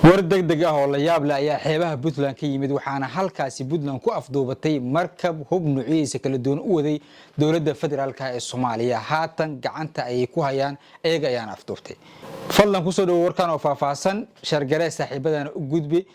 war degdeg ah oo la yaab leh ayaa xeebaha Puntland ka yimid waxaana halkaasi Puntland ku afduubatay markab hub nuuciisa kala duwan u waday dawladda federaalka ee Soomaaliya haatan gacanta ay ku hayaan ayaga ayaan afduubtay fadlan ku soo dhaw warkan oo faahfaahsan shargare saaxiibadana u gudbi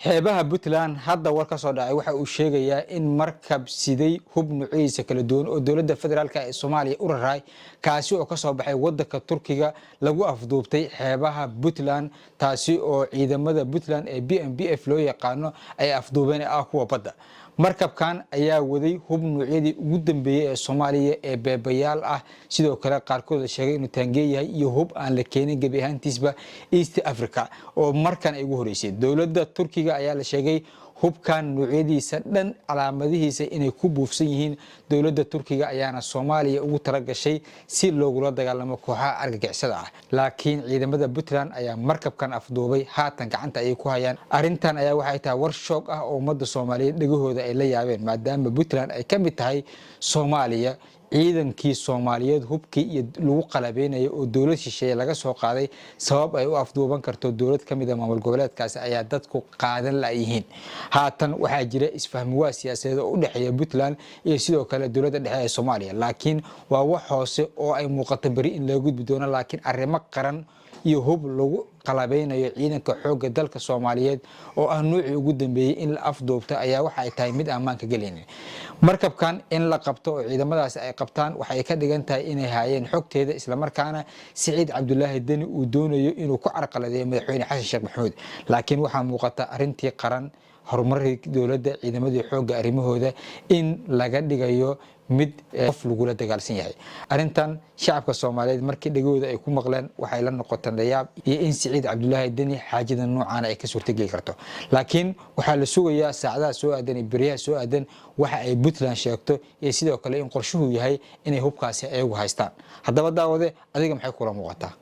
xeebaha Puntland hadda war ka soo dhacay waxa uu sheegayaa in markab siday hub nuuciisa kala duwan oo dawladda federaalka ee Soomaaliya u raray kaasi oo ka soo baxay wadanka Turkiga lagu afduubtay xeebaha Puntland taasi oo ciidamada Puntland ee BNPF loo yaqaano ay afduubeen kuwa badda markabkan ayaa waday hub nuucyadii ugu dambeeyay ee Soomaaliya ee beebayaal ah sidoo kale qaarkood sheegay inuu taangeeyahay iyo hub aan la keenin gabi ahaantiisba East Africa oo markan ay ugu horeysay dawladda Turkiga ayaa la sheegay hubkan nuucyadiisa dhan calaamadihiisa inay ku buufsan yihiin dawladda Turkiga ayaana Soomaaliya ugu talagashay si loogu dagaalamo kooxaha argagixisada ah laakiin ciidamada Puntland ayaa markabkan afduubay haatan gacanta ay ku hayaan arintan ayaa waxay tahay war shoog ah oo ummadda Soomaaliyeed dhagahooda ay la yaabeen maadaama Puntland ay ka mid tahay Soomaaliya ciidankii Soomaaliyeed hubkii iyo lagu qalabeenay oo dawlad shisheeye laga soo qaaday sabab ay u afduuban karto dawlad kamid ah maamul goboleedkaas ayaa dadku qaadan la yihiin haatan waxa jira isfaham waa siyaasadeed oo u dhaxeeya Puntland iyo sidoo kale dawladda dhexe ee Soomaaliya laakiin waa wax hoose oo ay muuqato bari in laga gudbi doono laakiin arrimo qaran iyo hub lagu qalabeynayo ciidanka xoogga dalka Soomaaliyeed oo ah nuuci ugu dambeeyay in la afduubto ayaa waxa ay tahay mid ammaanka galeenay markabkan in la qabto oo ciidamadaas ay qabtaan waxay ka dhigan tahay inay haayeen xogteeda isla markaana Saciid Cabdullaahi Dani uu doonayo inuu ku carqaladeeyo madaxweyne Xasan Sheekh Maxamuud laakiin waxa muuqata arintii qaran horumarka dawladda ciidamadii xoogga arrimahooda in laga dhigayo mid qof lagu la dagaalsan yahay arintan shacabka Soomaaliyeed markii dhagooda ay ku maqleen waxay la noqotay dayaab iyo in Saciid Cabdullaahi Dani xaajada noocan ay ka suurtagali karto laakiin waxa la sugayaa saacadaha soo aadan bariyaha soo aadan waxa ay Puntland sheegto iyo sidoo kale in qorshuhu yahay inay hubkaasi ayagu haystaan haddaba daawade adiga maxay kula muuqataa